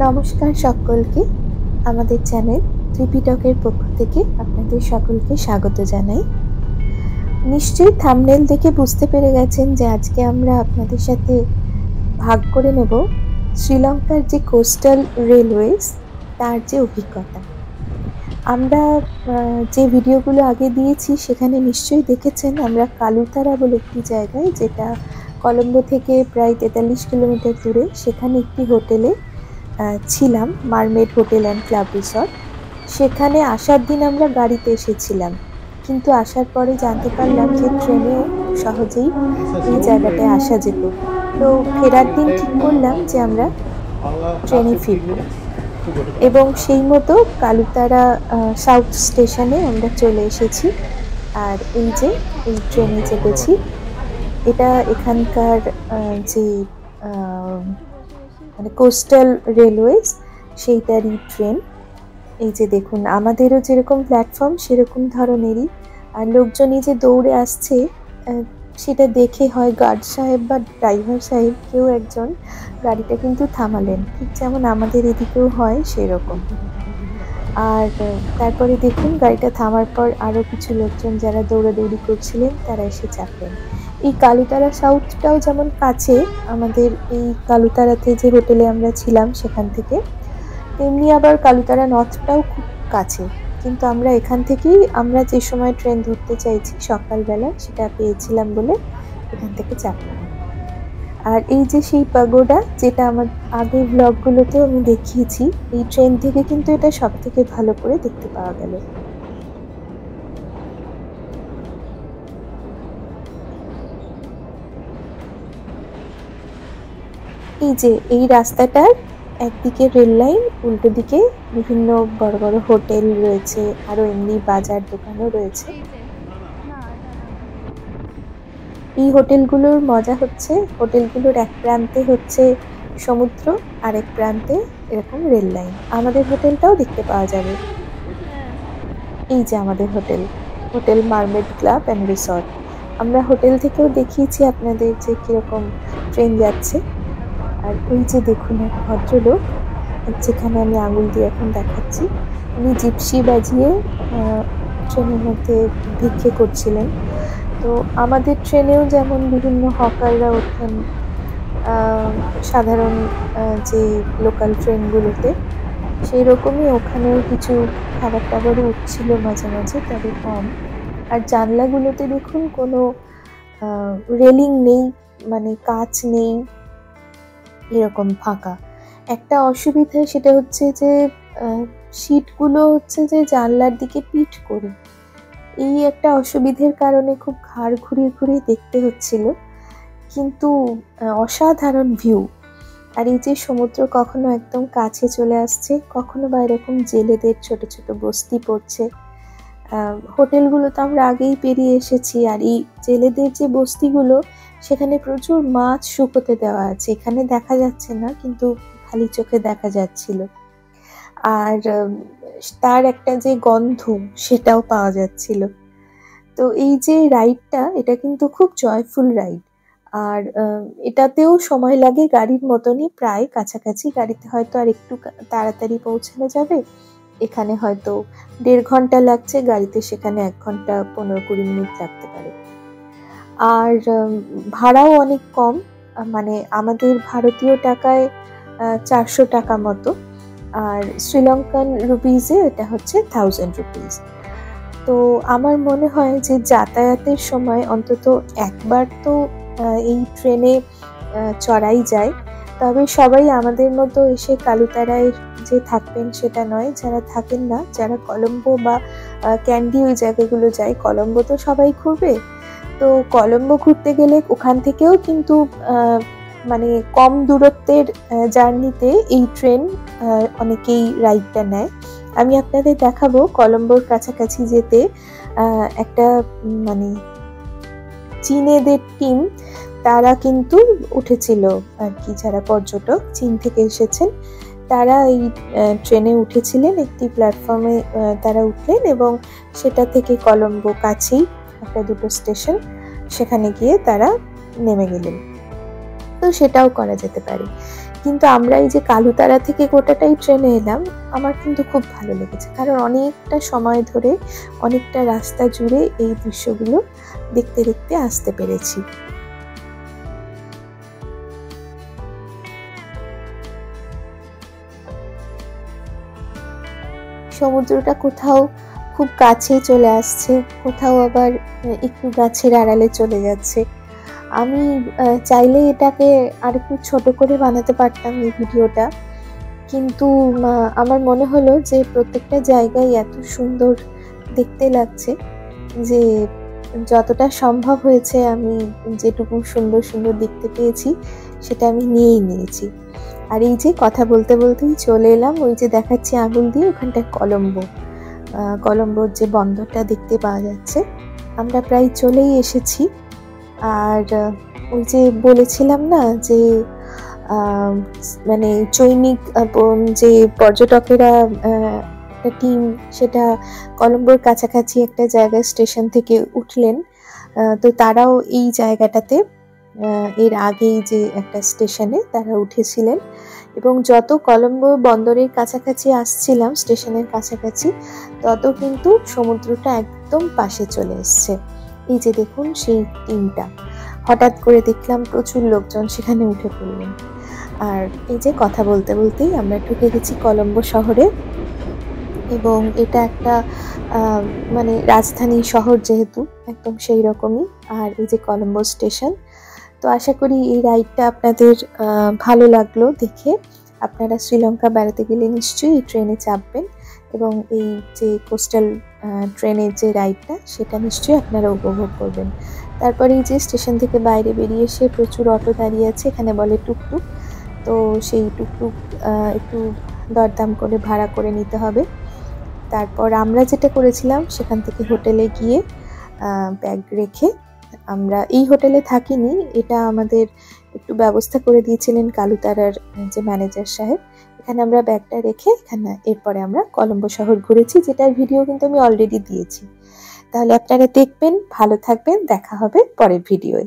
নমস্কার সকলকে, আমাদের চ্যানেল ত্রিপিটকের পক্ষ থেকে আপনাদের সকলকে স্বাগত জানাই। নিশ্চয়ই থাম্বনেল দেখে বুঝতে পেরে গেছেন যে আজকে আমরা আপনাদের সাথে ভাগ করে নেব শ্রীলঙ্কার যে কোস্টাল রেলওয়েজ তার যে অভিজ্ঞতা। আমরা যে ভিডিওগুলো আগে দিয়েছি সেখানে নিশ্চয়ই দেখেছেন আমরা কালুতারা বলে একটি জায়গায়, যেটা কলম্বো থেকে প্রায় 43 কিলোমিটার দূরে, সেখানে একটি হোটেলে ছিলাম, mermaid hotel and club resort. সেখানে আসার দিন আমরা গাড়িতে এসেছিলাম, কিন্তু আসার পরে জানতে পারলাম যে ট্রেনেও সহজেই এই জায়গাটায় আসা যেত। তো ফেরার দিন ঠিক করলাম যে আমরা ট্রেনে ফিরব, এবং সেই মতো কালুতারা সাউথ স্টেশনে আমরা চলে এসেছি। আর এই যে এই ট্রেনে চেপেছি, এটা এখানকার যে মানে কোস্টাল রেলওয়েজ সেইটারই ট্রেন। এই যে দেখুন, আমাদেরও যেরকম প্ল্যাটফর্ম সেরকম ধরনেরই, আর লোকজনই যে দৌড়ে আসছে সেটা দেখে হয় গার্ড সাহেব বা ড্রাইভার সাহেব কেউ একজন গাড়িটা কিন্তু থামালেন, ঠিক যেমন আমাদের এদিকেও হয় সেরকম। আর তারপরে দেখুন গাড়িটা থামার পর আরও কিছু লোকজন যারা দৌড়াদৌড়ি করছিলেন তারা এসে চাপলেন। এই কালুতারা সাউথটাও যেমন কাছে আমাদের এই কালুতারাতে যে হোটেলে আমরা ছিলাম সেখান থেকে, তেমনি আবার কালুতারা নর্থটাও খুব কাছে। কিন্তু আমরা এখান থেকেই আমরা যে সময় ট্রেন ধরতে চাইছি সকালবেলা সেটা পেয়েছিলাম বলে এখান থেকে চাপলাম। আর এই যে সেই পাগোডা, যেটা আমার আগের ব্লগগুলোতেও আমি দেখিয়েছি, এই ট্রেন থেকে কিন্তু এটা সব থেকে ভালো করে দেখতে পাওয়া গেল। এই যে এই রাস্তাটার একদিকে রেল লাইন, উল্টো দিকে বিভিন্ন বড় বড় হোটেল রয়েছে, আরো এমনি বাজার দোকানও রয়েছে। এই হোটেলগুলোর মজা হচ্ছে, হোটেলগুলোর এক প্রান্তে হচ্ছে সমুদ্র, আর এক প্রান্তে এরকম রেল লাইন। আমাদের হোটেলটাও দেখতে পাওয়া যাবে। এই যে আমাদের hotel, hotel mermaid club and resort. আমরা হোটেল থেকেও দেখিয়েছি আপনাদের যে কীরকম ট্রেন যাচ্ছে। আর ওই যে দেখুন এক ভদ্রলোক, যেখানে আমি আঙুল দিয়ে এখন দেখাচ্ছি, উনি জিপসি বাজিয়ে ট্রেনের মধ্যে ভিক্ষে করছিলেন। তো আমাদের ট্রেনেও যেমন বিভিন্ন হকাররা ওঠেন সাধারণ যে লোকাল ট্রেনগুলোতে, সেই রকমই ওখানেও কিছু খাবার টাবারও উঠছিল মাঝে মাঝে, তবে কম। আর জানলাগুলোতে দেখুন কোনো রেলিং নেই, মানে কাঁচ নেই, এরকম ফাঁকা। একটা অসুবিধা সেটা হচ্ছে যে সিটগুলো হচ্ছে যে জানলার দিকে পিঠ করে, এই একটা অসুবিধের কারণে খুব ঘাড় ঘুরিয়ে ঘুরিয়ে দেখতে হচ্ছিল, কিন্তু অসাধারণ ভিউ। আর এই যে সমুদ্র কখনো একদম কাছে চলে আসছে, কখনো বা এরকম জেলেদের ছোট ছোট বস্তি পড়ছে। হোটেলগুলো তো আমরা আগেই পেরিয়ে এসেছি, আর এই জেলেদের যে বস্তিগুলো সেখানে প্রচুর মাছ শুকোতে দেওয়া আছে, এখানে দেখা যাচ্ছে না কিন্তু খালি চোখে দেখা যাচ্ছিল। আর তার একটা যে গন্ধ সেটাও পাওয়া যাচ্ছিল। তো এই যে রাইডটা, এটা কিন্তু খুব জয়ফুল রাইড। আর এটাতেও সময় লাগে গাড়ির মতনই, প্রায় কাছাকাছি। গাড়িতে হয়তো আর একটু তাড়াতাড়ি পৌঁছানো যাবে, এখানে হয়তো 1.5 ঘন্টা লাগছে, গাড়িতে সেখানে 1 ঘন্টা 15-20 মিনিট লাগতে পারে। আর ভাড়াও অনেক কম, মানে আমাদের ভারতীয় টাকায় 400 টাকা মতো, আর শ্রীলঙ্কান রুপিজে এটা হচ্ছে 1000 রুপিজ। তো আমার মনে হয় যে যাতায়াতের সময় অন্তত একবার তো এই ট্রেনে চড়াই যায়। তবে সবাই আমাদের মতো এসে কালুতারায় যে থাকবেন সেটা নয়, যারা থাকেন না, যারা কলম্বো বা ক্যান্ডি ওই জায়গাগুলো যায়, কলম্বো তো সবাই ঘুরবে, তো কলম্বো ঘুরতে গেলে ওখান থেকেও কিন্তু মানে কম দূরত্বের জার্নিতে এই ট্রেন অনেকেই রাইডটা নেয়। আমি আপনাদের দেখাবো কলম্বোর কাছাকাছি যেতে একটা মানে চীনেদের টিম, তারা কিন্তু উঠেছিল আর কি, যারা পর্যটক চীন থেকে এসেছেন তারা এই ট্রেনে উঠেছিলেন, একটি প্ল্যাটফর্মে তারা উঠলেন, এবং সেটা থেকে কলম্বো কাছেই একটা দুটো স্টেশন, সেখানে গিয়ে তারা নেমে গেলেন। তো সেটাও করা যেতে পারে। কিন্তু আমরা এই যে কালুতারা থেকে গোটাটাই ট্রেনে এলাম, আমার কিন্তু খুব ভালো লেগেছে, কারণ অনেকটা সময় ধরে অনেকটা রাস্তা জুড়ে এই দৃশ্যগুলো দেখতে দেখতে আসতে পেরেছি। সমুদ্রটা কোথাও খুব কাছে চলে আসছে, কোথাও আবার একটু গাছের আড়ালে চলে যাচ্ছে। আমি চাইলে এটাকে আরেকটু ছোট করে বানাতে পারতাম এই ভিডিওটা, কিন্তু আমার মনে হলো যে প্রত্যেকটা জায়গায় এত সুন্দর দেখতে লাগছে যে যতটা সম্ভব হয়েছে আমি যেটুকু সুন্দর সুন্দর দেখতে পেয়েছি সেটা আমি নিয়েই নিয়েছি। আর এই যে কথা বলতে বলতেই চলে এলাম, ওই যে দেখাচ্ছি আঙুল দিয়ে, ওখানটায় কলম্বোর যে বন্দরটা দেখতে পাওয়া যাচ্ছে। আমরা প্রায় চলেই এসেছি। আর ওই যে বলেছিলাম না যে মানে চৈনিক যে পর্যটকেরা একটা টিম, সেটা কলম্বোর কাছাকাছি একটা জায়গায় স্টেশন থেকে উঠলেন। তো তারাও এই জায়গাটাতে এর আগেই যে একটা স্টেশনে তারা উঠেছিলেন, এবং যত কলম্বো বন্দরের কাছাকাছি আসছিলাম, স্টেশনের কাছাকাছি, তত কিন্তু সমুদ্রটা একদম পাশে চলে এসছে। এই যে দেখুন সেই টিমটা, হঠাৎ করে দেখলাম প্রচুর লোকজন সেখানে উঠে পড়লেন। আর এই যে কথা বলতে বলতেই আমরা ঢুকে গেছি কলম্বো শহরে, এবং এটা একটা মানে রাজধানী শহর যেহেতু, একদম সেই রকমই। আর এই যে কলম্বো স্টেশন। তো আশা করি এই রাইডটা আপনাদের ভালো লাগলো দেখে। আপনারা শ্রীলঙ্কা বেড়াতে গেলে নিশ্চয়ই এই ট্রেনে চাপবেন, এবং এই যে কোস্টাল ট্রেনের যে রাইডটা সেটা নিশ্চয়ই আপনারা উপভোগ করবেন। তারপরে এই যে স্টেশন থেকে বাইরে বেরিয়ে এসে প্রচুর অটো দাঁড়িয়ে আছে, এখানে বলে টুকটুক। তো সেই টুকটুক একটু দরদাম করে ভাড়া করে নিতে হবে। তারপর আমরা যেটা করেছিলাম, সেখান থেকে হোটেলে গিয়ে ব্যাগ রেখে, আমরা এই হোটেলে থাকিনি, এটা আমাদের একটু ব্যবস্থা করে দিয়েছিলেন কালুতারার যে ম্যানেজার সাহেব। এখানে আমরা ব্যাগটা রেখে এরপরে আমরা কলম্বো শহর ঘুরেছি, যেটার ভিডিও কিন্তু আমি অলরেডি দিয়েছি। তাহলে আপনারা দেখবেন, ভালো থাকবেন, দেখা হবে পরের ভিডিওয়।